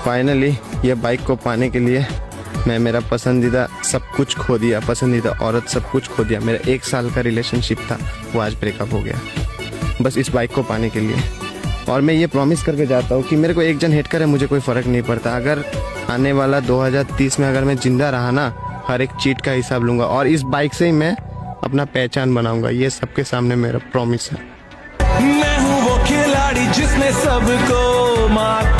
Finally ये bike को पाने के लिए मैं मेरा पसंदीदा सब कुछ खो दिया, पसंदीदा औरत सब कुछ खो दिया। मेरा 1 साल का रिलेशनशिप था, वो आज ब्रेकअप हो गया बस इस बाइक को पाने के लिए। और मैं ये प्रॉमिस करके जाता हूँ कि मेरे को एक जन हेट करे मुझे कोई फ़र्क नहीं पड़ता। अगर आने वाला 2030 में अगर मैं ज़िंदा रहा ना, हर एक चीट का हिसाब लूँगा और इस बाइक से ही मैं अपना पहचान बनाऊँगा। ये सबके सामने मेरा प्रॉमिस है। मैं हूँ वो खिलाड़ी जिसने सबको मात